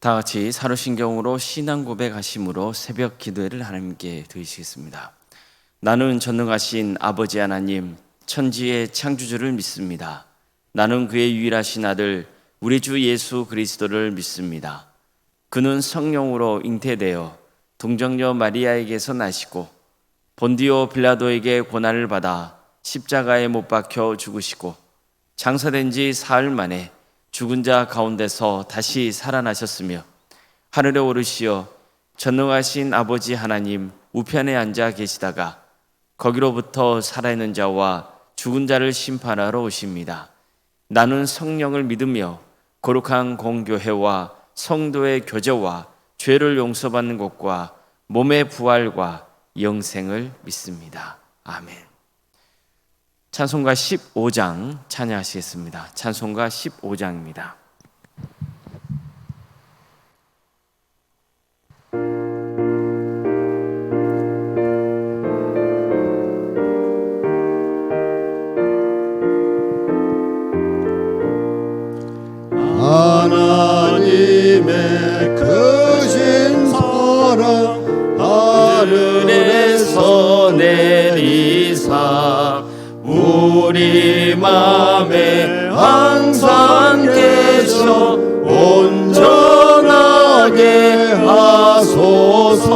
다 같이 사도신경으로 신앙 고백하심으로 새벽 기도회를 하나님께 드리시겠습니다. 나는 전능하신 아버지 하나님, 천지의 창조주를 믿습니다. 나는 그의 유일하신 아들 우리 주 예수 그리스도를 믿습니다. 그는 성령으로 잉태되어 동정녀 마리아에게서 나시고 본디오 빌라도에게 고난을 받아 십자가에 못 박혀 죽으시고 장사된 지 사흘 만에 죽은 자 가운데서 다시 살아나셨으며 하늘에 오르시어 전능하신 아버지 하나님 우편에 앉아 계시다가 거기로부터 살아있는 자와 죽은 자를 심판하러 오십니다. 나는 성령을 믿으며 거룩한 공교회와 성도의 교제와 죄를 용서받는 것과 몸의 부활과 영생을 믿습니다. 아멘. 찬송가 15장 찬양하시겠습니다. 찬송가 15장입니다. 하나님의 크신 사랑 하늘에서 내리사 우리 맘에 항상 계셔 온전하게 하소서.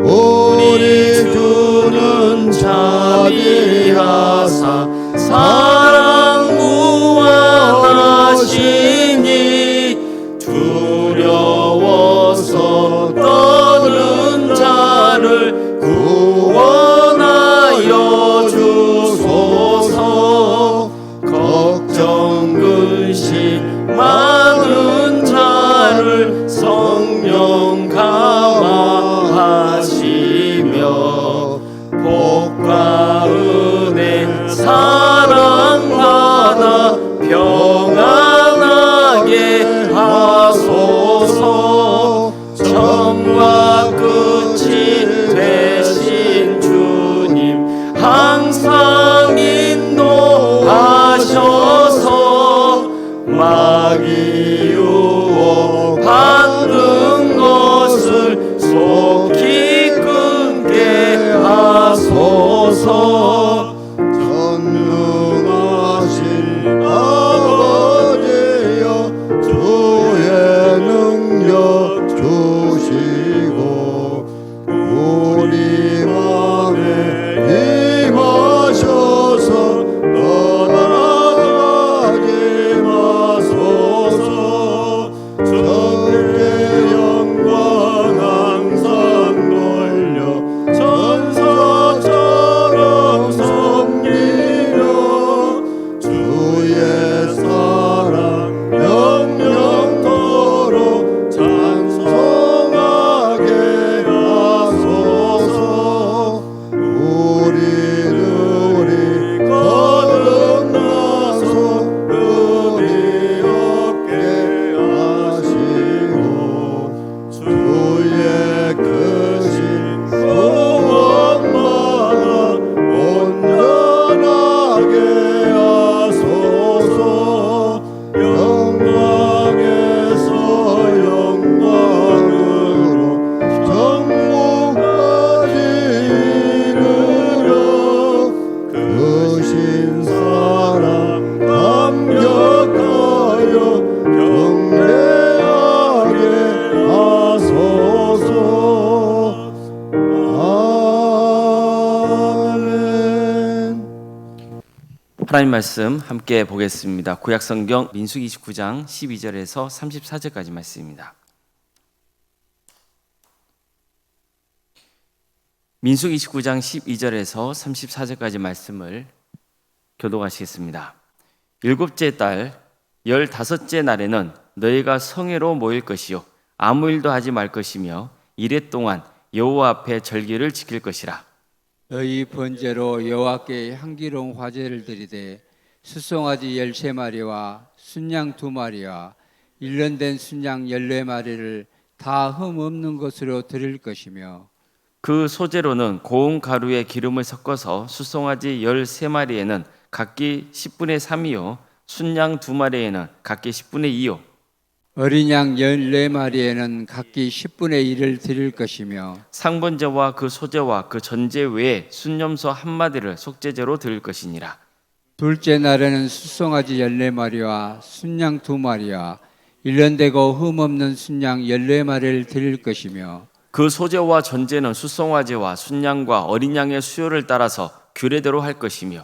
우리 주는 자비하사 사랑 무한하시니 두려워서 떠는 자를 구원하여 주소서. 걱정 근심 많은 자를 성령 감화하시며 복과 은혜 사랑 받아 평안하게 하소서. 처음과 끝이 되신 주님 항상 인도하셔서 마귀 유혹 받는 것을 속히 끊게 하소서. 전능하신 아버지여 주의 능력 주시고 우리 맘에 임하셔서 떠나가지 마소서. 주께 영광 항상 돌려 천사처럼 섬기며 주의 사랑 영영토록 찬송하게 하소서. 우리 거듭나서 우리 얻게 하시고 주의 크신 구원받아 온전하게 하소서. 영광에서 영광으로 정복까지 이르려 크신 사랑 감격하여 경배하게 하소서. 아멘. 하나님 말씀 함께 보겠습니다. 구약성경 민수기 29장 12절에서 34절까지 말씀입니다. 민수기 29장 12절에서 34절까지 말씀을 교독하시겠습니다. 일곱째 달 15째 날에는 너희가 성회로 모일 것이요 아무 일도 하지 말 것이며 이래 동안 여호와 앞에 절기를 지킬 것이라. 너희 번제로 여호와께 향기로운 화제를 드리되 숫송아지 13마리와 순양 2마리와 일년된 순양 14마리를 다 흠 없는 것으로 드릴 것이며 그 소재로는 고운 가루에 기름을 섞어서 숫송아지 13마리에는 각기 10분의 3이요 순양 2마리에는 각기 10분의 2요 어린 양 14마리에는 각기 10분의 1을 드릴 것이며 상번제와 그 소제와 그 전제 외에 순념소 한 마디를 속죄제로 드릴 것이니라. 둘째 날에는 숫송아지 14마리와 순양 2마리와 1년 되고 흠없는 순양 14마리를 드릴 것이며 그 소제와 전제는 숫송아지와 순양과 어린 양의 수요를 따라서 규례대로 할 것이며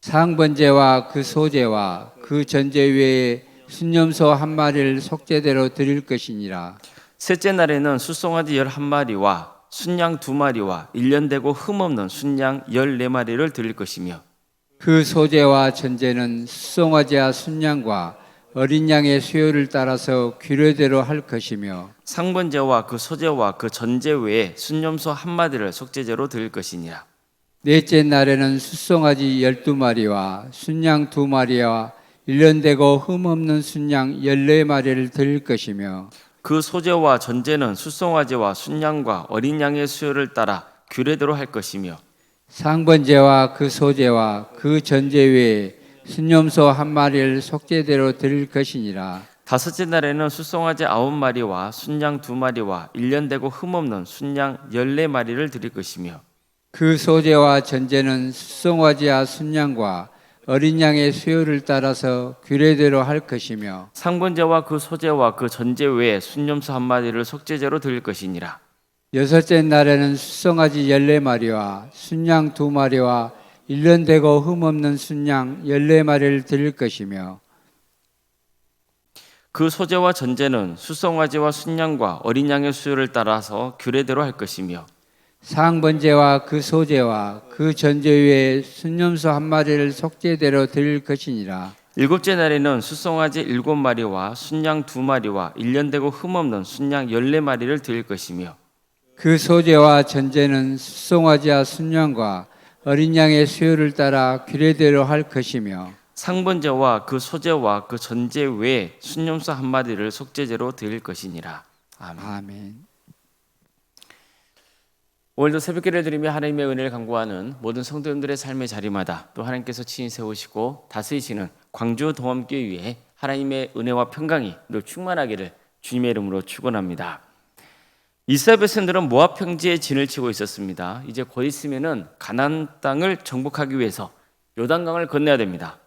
상번제와 그 소제와 그 전제 외에 순념소 1마리를 속죄대로 드릴 것이니라. 셋째 날에는 숫송아지 11마리와 순양 2마리와 1년 되고 흠없는 순양 14마리를 드릴 것이며 그 소제와 전제는 숫송아지와 순양과 어린 양의 수요를 따라서 규례대로 할 것이며 상번제와 그 소제와 그 전제 외에 순념소 한 마디를 속죄제로 드릴 것이니라. 넷째 날에는 숫송아지 12마리와 순양 2마리와 1년 되고 흠없는 순양 14마리를 드릴 것이며 그 소제와 전제는 숫송아지와 순양과 어린 양의 수요를 따라 규례대로 할 것이며 상번제와 그 소제와 그 전제 외에 순념소 1마리를 속죄대로 드릴 것이니라. 다섯째 날에는 숫송아지 9마리와 순양 2마리와 1년 되고 흠없는 순양 14마리를 드릴 것이며 그 소제와 전제는 숫송아지와 순양과 어린 양의 수요를 따라서 규례대로 할 것이며 상번제와 그 소제와 그 전제 외에 순념소 한 마디를 속죄제로 드릴 것이니라. 여섯째 날에는 숫송아지 14마리와 순양 2마리와 1년 되고 흠없는 순양 14마리를 드릴 것이며 그 소제와 전제는 숫송아지와 순양과 어린 양의 수요를 따라서 규례대로 할 것이며 상번제와 그 소제와 그 전제 외에 순념소 1마리를 속죄대로 드릴 것이니라. 일곱째 날에는 숫송아지 7마리와 순양 2마리와 1년 되고 흠없는 순양 14마리를 드릴 것이며 그 소제와 전제는 숫송아지와 순양과 어린 양의 수요를 따라 규례대로 할 것이며 상번제와 그 소제와 그 전제 외에 순념소 한 마디를 속죄제로 드릴 것이니라. 아멘. 아멘. 오늘도 새벽기를 드리며 하나님의 은혜를 간구하는 모든 성도님들의 삶의 자리마다 또 하나님께서 친히 세우시고 다스리시는 광주 동암교회 위에 하나님의 은혜와 평강이 늘 충만하기를 주님의 이름으로 축원합니다. 이스라엘 백성들은 모압 평지에 진을 치고 있었습니다. 이제 곧 있으면은 가나안 땅을 정복하기 위해서 요단강을 건너야 됩니다.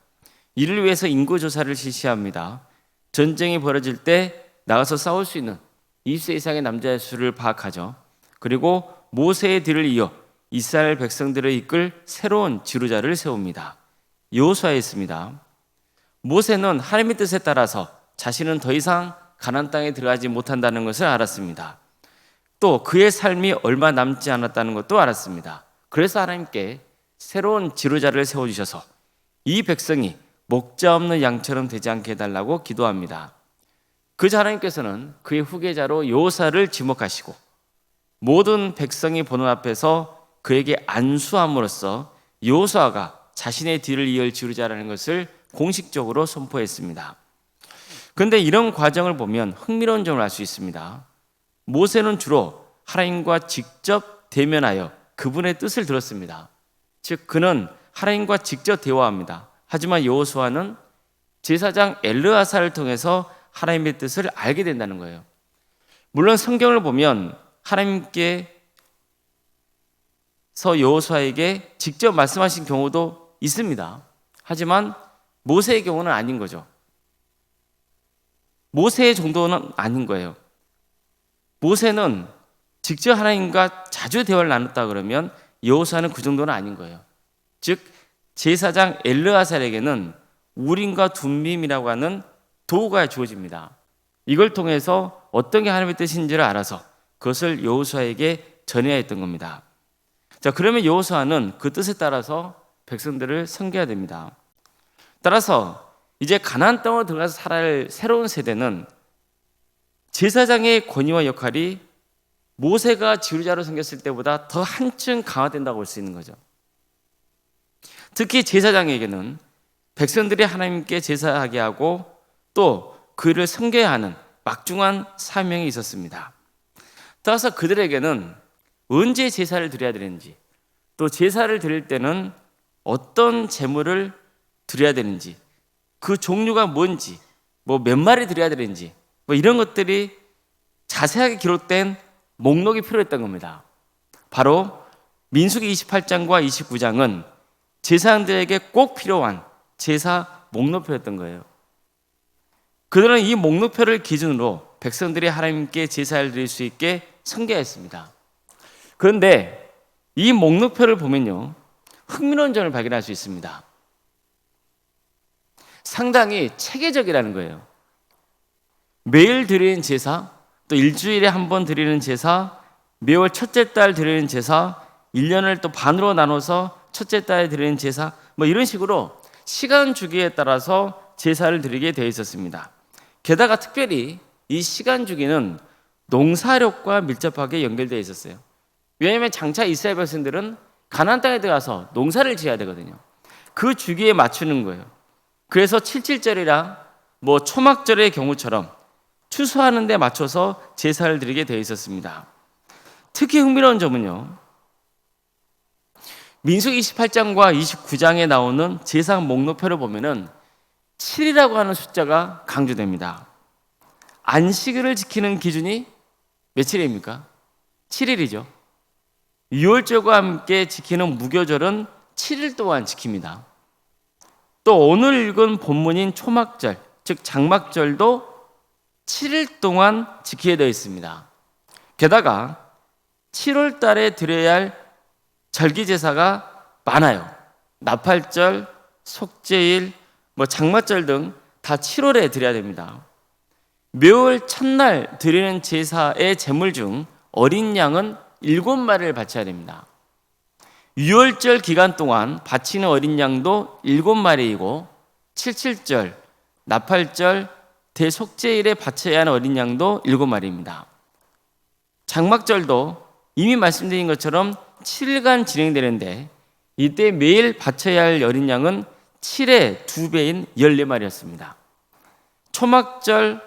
이를 위해서 인구 조사를 실시합니다. 전쟁이 벌어질 때 나가서 싸울 수 있는 20세 이상의 남자의 수를 파악하죠. 그리고 모세의 뒤를 이어 이스라엘 백성들을 이끌 새로운 지도자를 세웁니다. 여호수아였습니다. 모세는 하나님의 뜻에 따라서 자신은 더 이상 가나안 땅에 들어가지 못한다는 것을 알았습니다. 또 그의 삶이 얼마 남지 않았다는 것도 알았습니다. 그래서 하나님께 새로운 지도자를 세워주셔서 이 백성이 목자 없는 양처럼 되지 않게 해달라고 기도합니다. 그저 하나님께서는 그의 후계자로 여호수아를 지목하시고 모든 백성이 보는 앞에서 그에게 안수함으로써 여호수아가 자신의 뒤를 이을 지도자라는 것을 공식적으로 선포했습니다. 그런데 이런 과정을 보면 흥미로운 점을 알 수 있습니다. 모세는 주로 하나님과 직접 대면하여 그분의 뜻을 들었습니다. 즉 그는 하나님과 직접 대화합니다. 하지만 여호수아는 제사장 엘르아사를 통해서 하나님의 뜻을 알게 된다는 거예요. 물론 성경을 보면 하나님께서 여호수아에게 직접 말씀하신 경우도 있습니다. 하지만 모세의 경우는 아닌 거죠. 모세의 정도는 아닌 거예요. 모세는 직접 하나님과 자주 대화를 나눴다 그러면 여호수아는 그 정도는 아닌 거예요. 즉 제사장 엘르아살에게는 우림과 둠밈이라고 하는 도구가 주어집니다. 이걸 통해서 어떤 게 하나님의 뜻인지를 알아서 그것을 여호수아에게 전해야 했던 겁니다. 자, 그러면 여호수아는 그 뜻에 따라서 백성들을 섬겨야 됩니다. 따라서 이제 가나안 땅으로 들어가서 살아야 할 새로운 세대는 제사장의 권위와 역할이 모세가 지도자로 섬겼을 때보다 더 한층 강화된다고 볼 수 있는 거죠. 특히 제사장에게는 백성들이 하나님께 제사하게 하고 또 그를 섬겨야 하는 막중한 사명이 있었습니다. 따라서 그들에게는 언제 제사를 드려야 되는지, 또 제사를 드릴 때는 어떤 제물을 드려야 되는지, 그 종류가 뭔지, 몇 마리 드려야 되는지 뭐 이런 것들이 자세하게 기록된 목록이 필요했던 겁니다. 바로 민수기 28장과 29장은 제사장들에게 꼭 필요한 제사 목록표였던 거예요. 그들은 이 목록표를 기준으로 백성들이 하나님께 제사를 드릴 수 있게 성계했습니다. 그런데 이 목록표를 보면요, 흥미로운 점을 발견할 수 있습니다. 상당히 체계적이라는 거예요. 매일 드리는 제사, 또 일주일에 한 번 드리는 제사, 매월 첫째 달 드리는 제사, 1년을 또 반으로 나눠서 첫째 달에 드리는 제사, 뭐 이런 식으로 시간 주기에 따라서 제사를 드리게 되어 있었습니다. 게다가 특별히 이 시간 주기는 농사력과 밀접하게 연결되어 있었어요. 왜냐하면 장차 이스라엘 백성들은 가나안 땅에 들어가서 농사를 지어야 되거든요. 그 주기에 맞추는 거예요. 그래서 77절이랑 뭐 초막절의 경우처럼 추수하는 데 맞춰서 제사를 드리게 되어 있었습니다. 특히 흥미로운 점은요, 민수기 28장과 29장에 나오는 제사 목록표를 보면은 7이라고 하는 숫자가 강조됩니다. 안식일을 지키는 기준이 며칠입니까? 7일이죠. 유월절과 함께 지키는 무교절은 7일 동안 지킵니다. 또 오늘 읽은 본문인 초막절, 즉 장막절도 7일 동안 지키게 되어 있습니다. 게다가 7월 달에 드려야 할 절기 제사가 많아요. 나팔절, 속죄일, 뭐 장마절 등 다 7월에 드려야 됩니다. 묘월 첫날 드리는 제사의 제물 중 어린 양은 7마리를 바쳐야 됩니다. 유월절 기간 동안 바치는 어린 양도 7마리이고 77절, 나팔절, 대속죄일에 바쳐야 하는 어린 양도 7마리입니다. 장막절도 이미 말씀드린 것처럼 7일간 진행되는데 이때 매일 바쳐야 할 어린 양은 7의 2배인 14마리였습니다. 초막절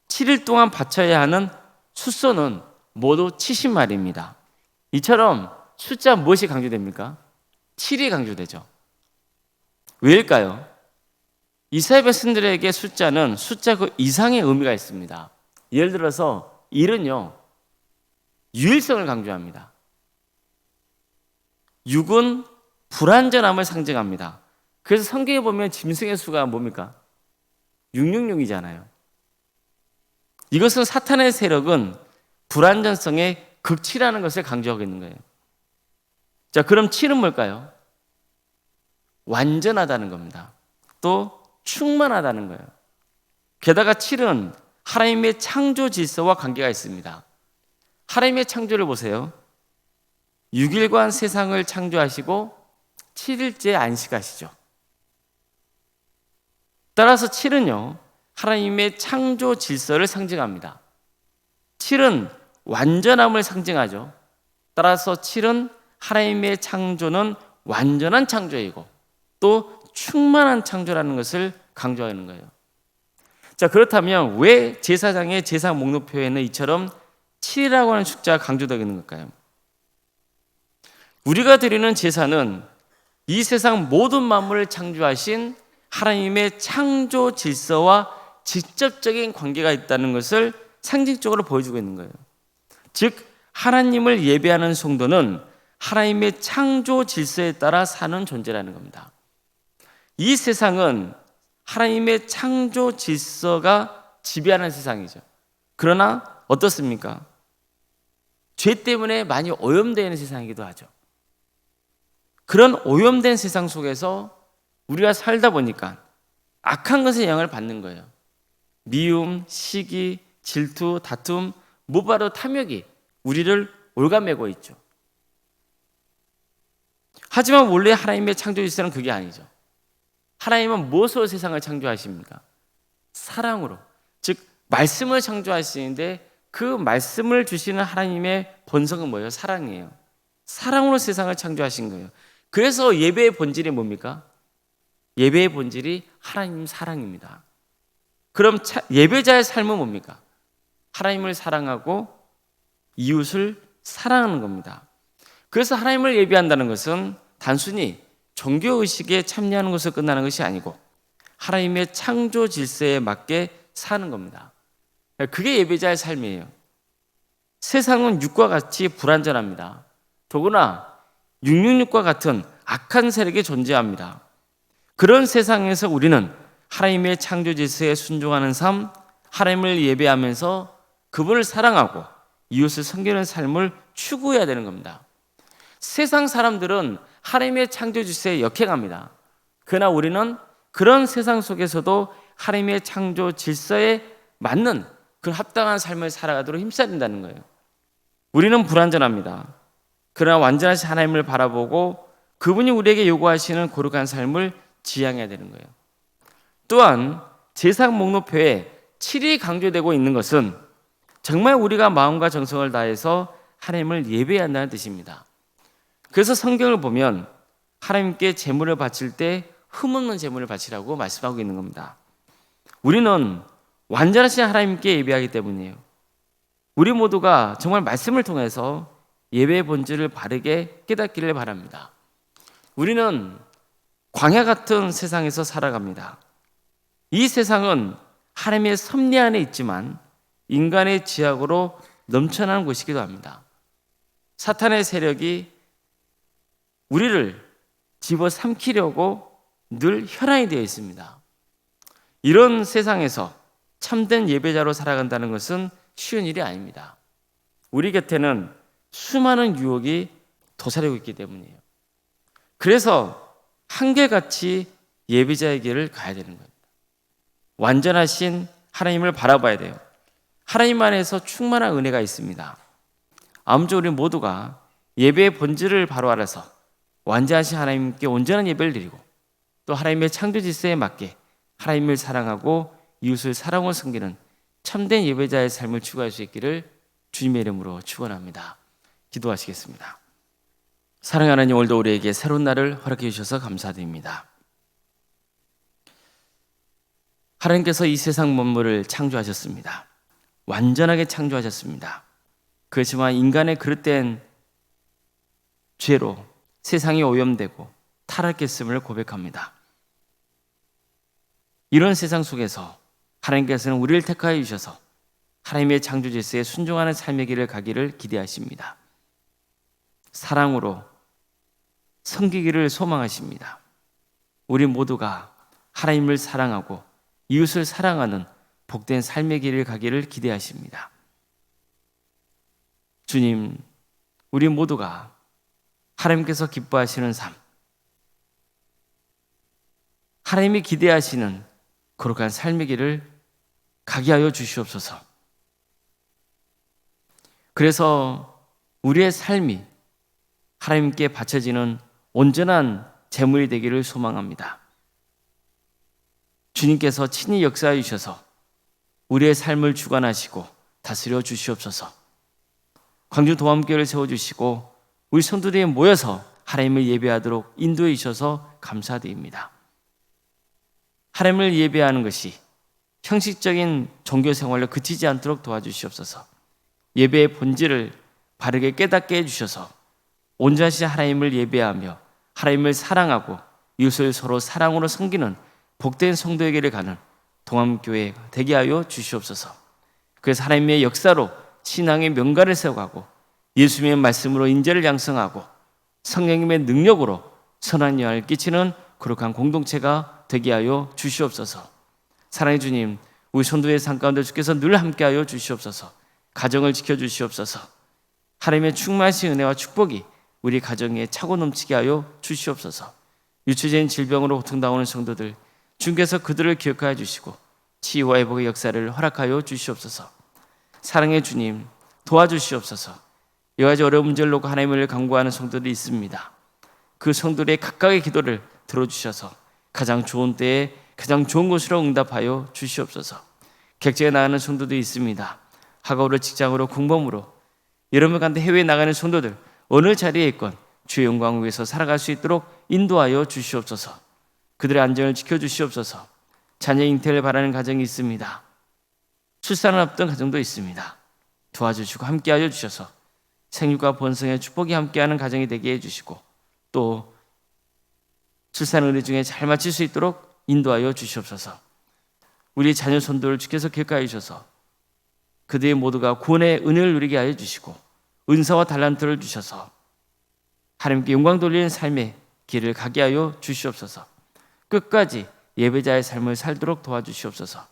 7일 동안 바쳐야 하는 숫소는 모두 70마리입니다. 이처럼 숫자 무엇이 강조됩니까? 7이 강조되죠. 왜일까요? 이스라엘 백성들에게 숫자는 숫자 그 이상의 의미가 있습니다. 예를 들어서 1은요, 유일성을 강조합니다. 6은 불완전함을 상징합니다. 그래서 성경에 보면 짐승의 수가 뭡니까? 666이잖아요. 이것은 사탄의 세력은 불완전성의 극치라는 것을 강조하고 있는 거예요. 자, 그럼 7은 뭘까요? 완전하다는 겁니다. 또 충만하다는 거예요. 게다가 7은 하나님의 창조 질서와 관계가 있습니다. 하나님의 창조를 보세요. 6일간 세상을 창조하시고 7일째 안식하시죠. 따라서 7은요, 하나님의 창조 질서를 상징합니다. 7은 완전함을 상징하죠. 따라서 7은 하나님의 창조는 완전한 창조이고 또 충만한 창조라는 것을 강조하는 거예요. 자, 그렇다면 왜 제사장의 제사 목록표에는 이처럼 7이라고 하는 숫자가 강조되는 걸까요? 우리가 드리는 제사는 이 세상 모든 만물을 창조하신 하나님의 창조 질서와 직접적인 관계가 있다는 것을 상징적으로 보여주고 있는 거예요. 즉, 하나님을 예배하는 성도는 하나님의 창조 질서에 따라 사는 존재라는 겁니다. 이 세상은 하나님의 창조 질서가 지배하는 세상이죠. 그러나 어떻습니까? 죄 때문에 많이 오염되는 세상이기도 하죠. 그런 오염된 세상 속에서 우리가 살다 보니까 악한 것의 영향을 받는 거예요. 미움, 시기, 질투, 다툼, 무바로 탐욕이 우리를 올가매고 있죠. 하지만 원래 하나님의 창조 질서는 그게 아니죠. 하나님은 무엇으로 세상을 창조하십니까? 사랑으로. 즉 말씀을 창조하시는데 그 말씀을 주시는 하나님의 본성은 뭐예요? 사랑이에요. 사랑으로 세상을 창조하신 거예요. 그래서 예배의 본질이 뭡니까? 예배의 본질이 하나님 사랑입니다. 그럼 예배자의 삶은 뭡니까? 하나님을 사랑하고 이웃을 사랑하는 겁니다. 그래서 하나님을 예배한다는 것은 단순히 종교의식에 참여하는 것으로 끝나는 것이 아니고 하나님의 창조 질서에 맞게 사는 겁니다. 그게 예배자의 삶이에요. 세상은 육과 같이 불완전합니다. 더구나 666과 같은 악한 세력이 존재합니다. 그런 세상에서 우리는 하나님의 창조 질서에 순종하는 삶, 하나님을 예배하면서 그분을 사랑하고 이웃을 섬기는 삶을 추구해야 되는 겁니다. 세상 사람들은 하나님의 창조 질서에 역행합니다. 그러나 우리는 그런 세상 속에서도 하나님의 창조 질서에 맞는 그 합당한 삶을 살아가도록 힘써야 된다는 거예요. 우리는 불완전합니다. 그러나 완전하신 하나님을 바라보고 그분이 우리에게 요구하시는 거룩한 삶을 지향해야 되는 거예요. 또한 제사장 목록표에 7이 강조되고 있는 것은 정말 우리가 마음과 정성을 다해서 하나님을 예배해야 한다는 뜻입니다. 그래서 성경을 보면 하나님께 제물을 바칠 때 흠없는 제물을 바치라고 말씀하고 있는 겁니다. 우리는 완전하신 하나님께 예배하기 때문이에요. 우리 모두가 정말 말씀을 통해서 예배의 본질을 바르게 깨닫기를 바랍니다. 우리는 광야 같은 세상에서 살아갑니다. 이 세상은 하나님의 섭리 안에 있지만 인간의 지약으로 넘쳐나는 곳이기도 합니다. 사탄의 세력이 우리를 집어삼키려고 늘 혈안이 되어 있습니다. 이런 세상에서 참된 예배자로 살아간다는 것은 쉬운 일이 아닙니다. 우리 곁에는 수많은 유혹이 도사리고 있기 때문이에요. 그래서 한결같이 예배자의 길을 가야 되는 겁니다. 완전하신 하나님을 바라봐야 돼요. 하나님 안에서 충만한 은혜가 있습니다. 아무쪼록 우리 모두가 예배의 본질을 바로 알아서 완전하신 하나님께 온전한 예배를 드리고 또 하나님의 창조 질서에 맞게 하나님을 사랑하고 이웃을 사랑하고 섬기는 참된 예배자의 삶을 추구할 수 있기를 주님의 이름으로 축원합니다. 기도하시겠습니다. 사랑하는 하나님, 오늘도 우리에게 새로운 날을 허락해 주셔서 감사드립니다. 하나님께서 이 세상 만물을 창조하셨습니다. 완전하게 창조하셨습니다. 그렇지만 인간의 그릇된 죄로 세상이 오염되고 타락했음을 고백합니다. 이런 세상 속에서 하나님께서는 우리를 택하여 주셔서 하나님의 창조 질서에 순종하는 삶의 길을 가기를 기대하십니다. 사랑으로 섬기기를 소망하십니다. 우리 모두가 하나님을 사랑하고 이웃을 사랑하는 복된 삶의 길을 가기를 기대하십니다. 주님, 우리 모두가 하나님께서 기뻐하시는 삶, 하나님이 기대하시는 거룩한 삶의 길을 가게 하여 주시옵소서. 그래서 우리의 삶이 하나님께 바쳐지는 온전한 제물이 되기를 소망합니다. 주님께서 친히 역사해 주셔서 우리의 삶을 주관하시고 다스려 주시옵소서. 광주 도함교회를 세워주시고 우리 성도들이 모여서 하나님을 예배하도록 인도해 주셔서 감사드립니다. 하나님을 예배하는 것이 형식적인 종교 생활로 그치지 않도록 도와주시옵소서. 예배의 본질을 바르게 깨닫게 해주셔서 온전하신 하나님을 예배하며 하나님을 사랑하고 이웃을 서로 사랑으로 섬기는 복된 성도에게를 가는 동암교회 되게 하여 주시옵소서. 그래서 하나님의 역사로 신앙의 명가를 세워가고 예수님의 말씀으로 인재를 양성하고 성령님의 능력으로 선한 영향을 끼치는 거룩한 공동체가 되게 하여 주시옵소서. 사랑의 주님, 우리 성도의 삶 가운데 주께서 늘 함께하여 주시옵소서. 가정을 지켜주시옵소서. 하나님의 충만하신 은혜와 축복이 우리 가정에 차고 넘치게 하여 주시옵소서. 유추적인 질병으로 고통당하는 성도들, 주께서 그들을 기억하여 주시고 치유와 회복의 역사를 허락하여 주시옵소서. 사랑의 주님, 도와주시옵소서. 여러 가지 어려운 문제를 놓고 하나님을 간구하는 성도들이 있습니다. 그 성도들의 각각의 기도를 들어주셔서 가장 좋은 때에 가장 좋은 곳으로 응답하여 주시옵소서. 객지에 나가는 성도도 있습니다. 학업으로, 직장으로, 공범으로 여러분 가운데 해외에 나가는 성도들 어느 자리에 있건 주의 영광을 위해서 살아갈 수 있도록 인도하여 주시옵소서. 그들의 안전을 지켜주시옵소서. 자녀 잉태를 바라는 가정이 있습니다. 출산을 앞둔 가정도 있습니다. 도와주시고 함께하여 주셔서 생육과 번성의 축복이 함께하는 가정이 되게 해주시고 또 출산 은혜 중에 잘 마칠 수 있도록 인도하여 주시옵소서. 우리 자녀 손들을 주께서 기억하여 주셔서 그들의 모두가 구원의 은혜를 누리게 하여 주시고 은사와 달란트를 주셔서 하나님께 영광 돌리는 삶의 길을 가게 하여 주시옵소서. 끝까지 예배자의 삶을 살도록 도와주시옵소서.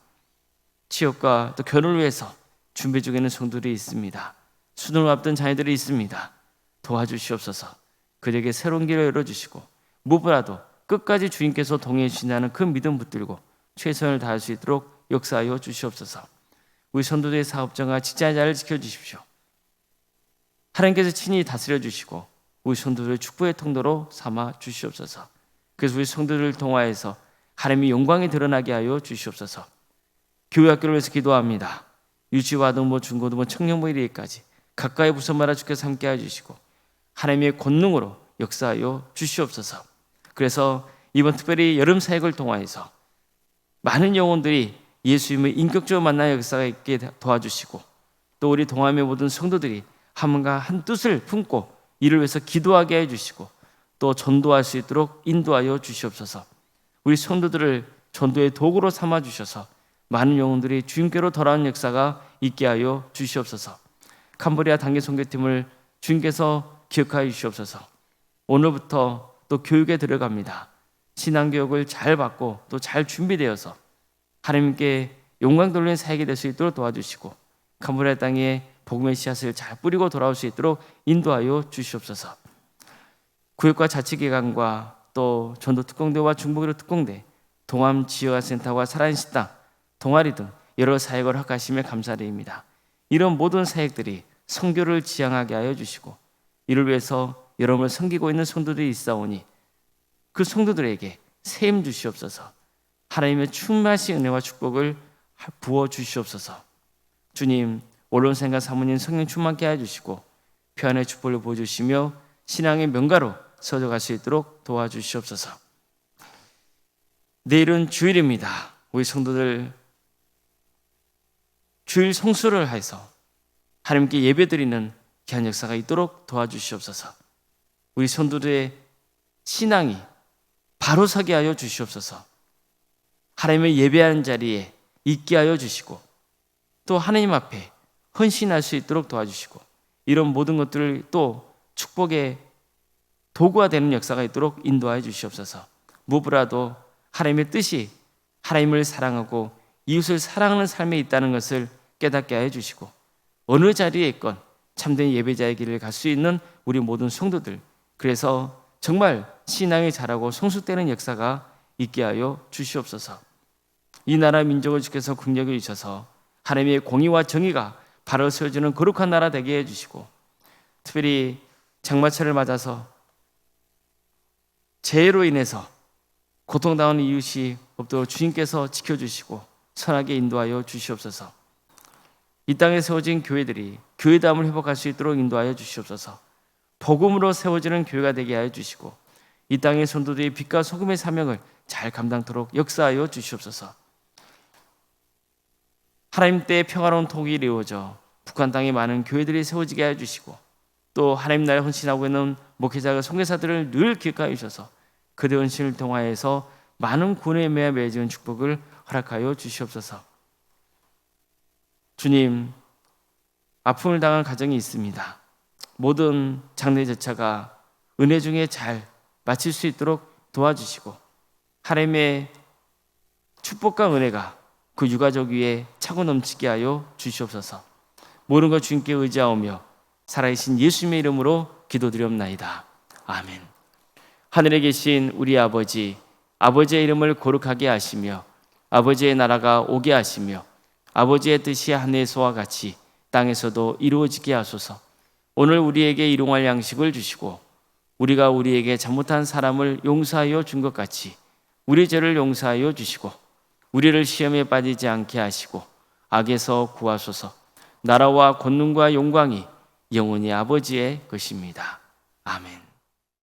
취업과 또 결혼을 위해서 준비 중에 있는 성도들이 있습니다. 수능을 앞둔 자녀들이 있습니다. 도와주시옵소서. 그들에게 새로운 길을 열어주시고 무엇보다도 끝까지 주님께서 동행해 주신다는 그 믿음 붙들고 최선을 다할 수 있도록 역사하여 주시옵소서. 우리 성도들의 사업장과 직장의 자리를 지켜주십시오. 하나님께서 친히 다스려 주시고 우리 성도들을 축복의 통로로 삼아 주시옵소서. 그래서 우리 성도들을 통하여서 하나님의 영광이 드러나게 하여 주시옵소서. 교회 학교를 위해서 기도합니다. 유치와 등부, 중고등부, 청년부 이르기까지 가까이 부서마다 주께서 함께해 주시고 하나님의 권능으로 역사하여 주시옵소서. 그래서 이번 특별히 여름 사역을 통하여서 많은 영혼들이 예수님을 인격적으로 만나는 역사가 있게 도와주시고 또 우리 동함의 모든 성도들이 함과 한 뜻을 품고 이를 위해서 기도하게 해주시고 또 전도할 수 있도록 인도하여 주시옵소서. 우리 성도들을 전도의 도구로 삼아 주셔서 많은 영혼들이 주님께로 돌아오는 역사가 있게 하여 주시옵소서. 캄보디아 단기 선교팀을 주님께서 기억하여 주시옵소서. 오늘부터 또 교육에 들어갑니다. 신앙교육을 잘 받고 또 잘 준비되어서 하나님께 영광 돌리는 사역이 될 수 있도록 도와주시고 캄보디아 땅에 복음의 씨앗을 잘 뿌리고 돌아올 수 있도록 인도하여 주시옵소서. 구역과 자치기관과 또 전도 특공대와 중보기도 특공대, 동암 지역센터와 살아있는 식당, 동아리 등 여러 사역을 허락하시며 감사드립니다. 이런 모든 사역들이 선교를 지향하게 하여 주시고 이를 위해서 여러분을 섬기고 있는 성도들이 있사오니 그 성도들에게 세임 주시옵소서. 하나님의 충만하신 은혜와 축복을 부어 주시옵소서. 주님, 언론생과 사모님 성령 충만케 해주시고 평안의 축복을 보여주시며 신앙의 명가로 서져갈 수 있도록 도와주시옵소서. 내일은 주일입니다. 우리 성도들 주일 성수를 해서 하나님께 예배드리는 귀한 역사가 있도록 도와주시옵소서. 우리 성도들의 신앙이 바로 서게 하여 주시옵소서. 하나님의 예배하는 자리에 있게 하여 주시고 또 하나님 앞에 헌신할 수 있도록 도와주시고 이런 모든 것들을 또 축복의 도구가 되는 역사가 있도록 인도하여 주시옵소서. 무엇보다도 하나님의 뜻이 하나님을 사랑하고 이웃을 사랑하는 삶에 있다는 것을 깨닫게 하여 주시고 어느 자리에 있건 참된 예배자의 길을 갈 수 있는 우리 모든 성도들, 그래서 정말 신앙이 자라고 성숙되는 역사가 있게 하여 주시옵소서. 이 나라 민족을 주께서 긍휼히 주셔서 하나님의 공의와 정의가 바로 세워지는 거룩한 나라 되게 해주시고 특별히 장마철을 맞아서 재해로 인해서 고통당하는 이웃이 없도록 주님께서 지켜주시고 선하게 인도하여 주시옵소서. 이 땅에 세워진 교회들이 교회담을 회복할 수 있도록 인도하여 주시옵소서. 복음으로 세워지는 교회가 되게 하여 주시고 이 땅의 성도들이 빛과 소금의 사명을 잘 감당토록 역사하여 주시옵소서. 하나님 때의 평화로운 통일이 이루어져 북한 땅에 많은 교회들이 세워지게 하여 주시고 또 하나님 나라에 헌신하고 있는 목회자와 선교사들을 늘 기억하여 주셔서 그들의 헌신을 통하여서 많은 구원의 매에 맺은 축복을 허락하여 주시옵소서. 주님, 아픔을 당한 가정이 있습니다. 모든 장례 절차가 은혜 중에 잘 마칠 수 있도록 도와주시고 하나님의 축복과 은혜가 그 유가족 위에 차고 넘치게 하여 주시옵소서. 모든 것 주님께 의지하오며 살아계신 예수님의 이름으로 기도드리옵나이다. 아멘. 하늘에 계신 우리 아버지, 아버지의 이름을 거룩하게 하시며 아버지의 나라가 오게 하시며 아버지의 뜻이 하늘에서와 같이 땅에서도 이루어지게 하소서. 오늘 우리에게 일용할 양식을 주시고 우리가 우리에게 잘못한 사람을 용서하여 준 것 같이 우리 죄를 용서하여 주시고 우리를 시험에 빠지지 않게 하시고 악에서 구하소서. 나라와 권능과 영광이 영원히 아버지의 것입니다. 아멘.